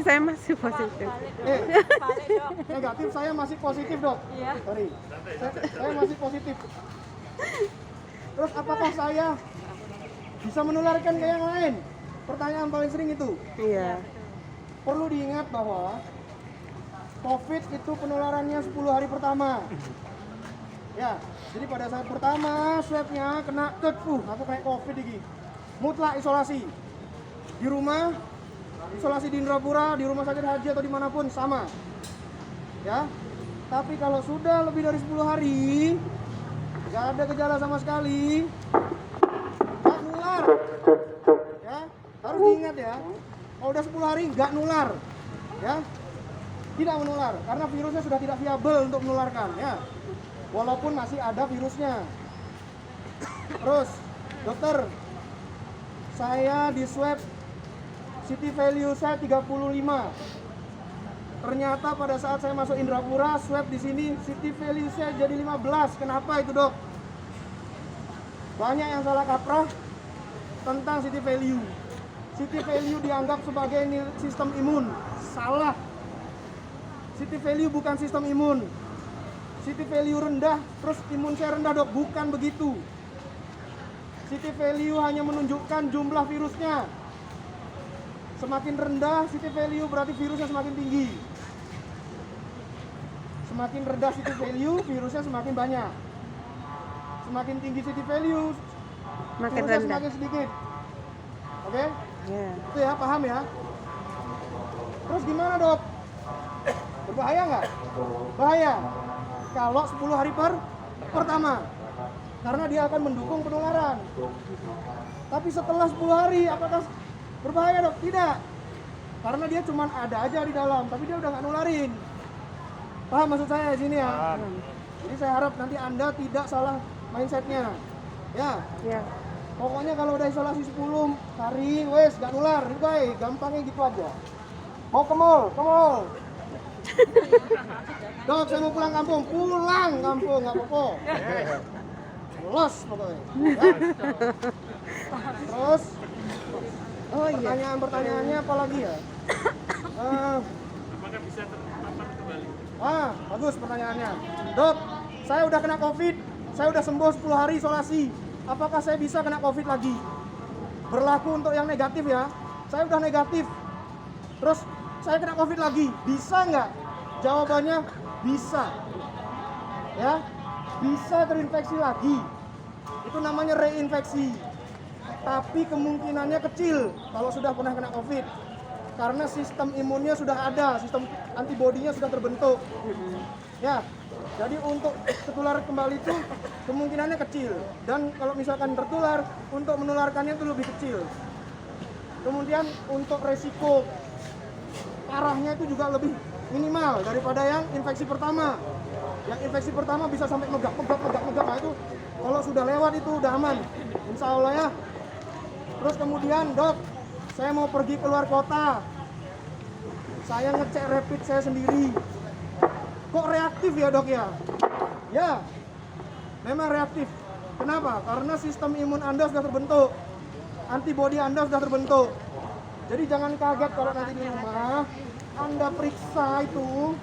Saya masih positif. Balik dok. Negatif, saya masih positif dok. Iya. Sorry, saya masih positif. Terus apakah saya bisa menularkan ke yang lain? Pertanyaan paling sering itu. Iya. Perlu diingat bahwa COVID itu penularannya 10 hari pertama. Ya, jadi pada saat pertama swabnya kena aku kayak COVID ini. Mutlak isolasi. Di rumah, isolasi di Indrapura, di rumah sakit haji atau dimanapun sama. Ya, tapi kalau sudah lebih dari 10 hari, nggak ada gejala sama sekali, nggak nular. Ya, harus diingat ya. Kalau udah 10 hari nggak nular, ya, tidak menular karena virusnya sudah tidak viabel untuk menularkan, ya. Walaupun masih ada virusnya. Terus, dokter, saya di swab city value saya 35. Ternyata pada saat saya masuk Indrapura, swab di sini city value saya jadi 15. Kenapa itu, dok? Banyak yang salah kaprah tentang city value. City value dianggap sebagai sistem imun. Salah. City value bukan sistem imun. City value rendah, terus imun saya rendah, dok. Bukan begitu. City value hanya menunjukkan jumlah virusnya. Semakin rendah city value berarti virusnya semakin tinggi. Semakin rendah city value, virusnya semakin banyak. Semakin tinggi city value, Makin virusnya rendah. semakin sedikit. Oke? Iya. Itu ya, paham ya? Terus gimana, dok? Berbahaya nggak? Bahaya. Kalau 10 hari pertama. Karena dia akan mendukung penularan. Tapi setelah 10 hari, apakah berbahaya, dok? Tidak. Karena dia cuma ada aja di dalam, tapi dia udah nggak nularin. Paham maksud saya di sini ya? Jadi saya harap nanti Anda tidak salah mindsetnya. Ya. Iya. Pokoknya kalau udah isolasi 10 hari, wes gak nular, baik, gampangnya gitu aja. Mau ke mall, Dok, saya mau pulang kampung, nggak apa-apa. Los pokoknya. Ya. Terus, Oh iya. pertanyaannya apa lagi ya? Apakah bisa terpapar kembali? Bagus pertanyaannya. Dok, saya udah kena COVID, saya udah sembuh 10 hari isolasi. Apakah saya bisa kena COVID lagi? Berlaku untuk yang negatif ya. Saya udah negatif. Terus saya kena COVID lagi. Bisa nggak? Jawabannya bisa. Ya, bisa terinfeksi lagi. Itu namanya reinfeksi. Tapi kemungkinannya kecil kalau sudah pernah kena COVID. Karena sistem imunnya sudah ada, sistem antibodinya sudah terbentuk. Ya, jadi untuk tertular kembali itu kemungkinannya kecil. Dan kalau misalkan tertular, untuk menularkannya itu lebih kecil. Kemudian untuk resiko parahnya itu juga lebih minimal daripada yang infeksi pertama. Yang infeksi pertama bisa sampai megap. Nah itu kalau sudah lewat itu udah aman, insya Allah ya. Terus kemudian, dok, saya mau pergi keluar kota. Saya ngecek rapid saya sendiri. Kok reaktif ya, dok ya? Ya, memang reaktif. Kenapa? Karena sistem imun Anda sudah terbentuk. Antibodi Anda sudah terbentuk. Jadi jangan kaget kalau nanti di rumah Anda periksa itu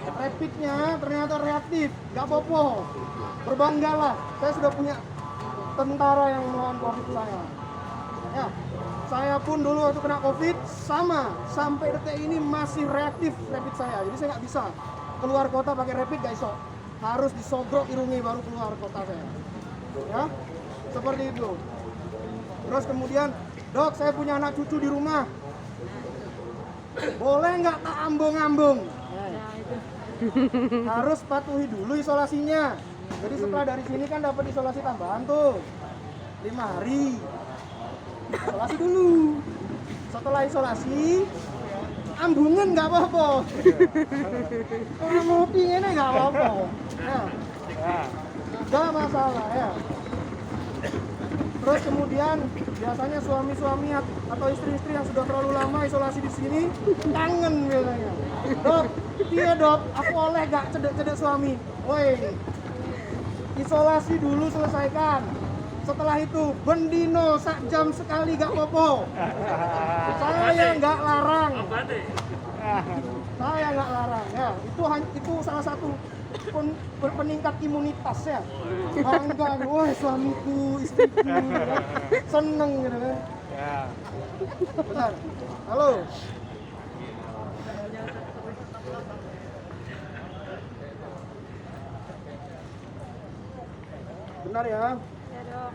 rapidnya ternyata reaktif. Gak apa-apa. Berbanggalah. Saya sudah punya tentara yang melawan COVID saya. Ya, saya pun dulu waktu kena COVID sama, sampai detik ini masih reaktif rapid saya. Jadi saya nggak bisa keluar kota pakai rapid, gak iso. Harus disogrok irungi baru keluar kota saya. Ya, seperti itu. Terus kemudian, dok, saya punya anak cucu di rumah. Boleh nggak tak ambung-ambung? Harus patuhi dulu isolasinya. Jadi setelah dari sini kan dapat isolasi tambahan tuh 5 hari. Isolasi dulu. Setelah isolasi, ambungan nggak apa-apa. Kalau ngopi ini nggak apa-apa. Ya. Nggak masalah ya. Terus kemudian biasanya suami-suami atau istri-istri yang sudah terlalu lama isolasi di sini kangen biasanya. Dok, iya dok, aku oleh gak cedek-cedek suami. Woi, isolasi dulu selesaikan. Setelah itu bendino sak jam sekali gak popo. Saya nggak larang. Saya nggak larang ya. Itu salah satu peningkat imunitas ya. Bangga, wah suamiku, istriku, seneng gitu kan. Ya. Bentar. Halo. Benar ya. Ya, Dok.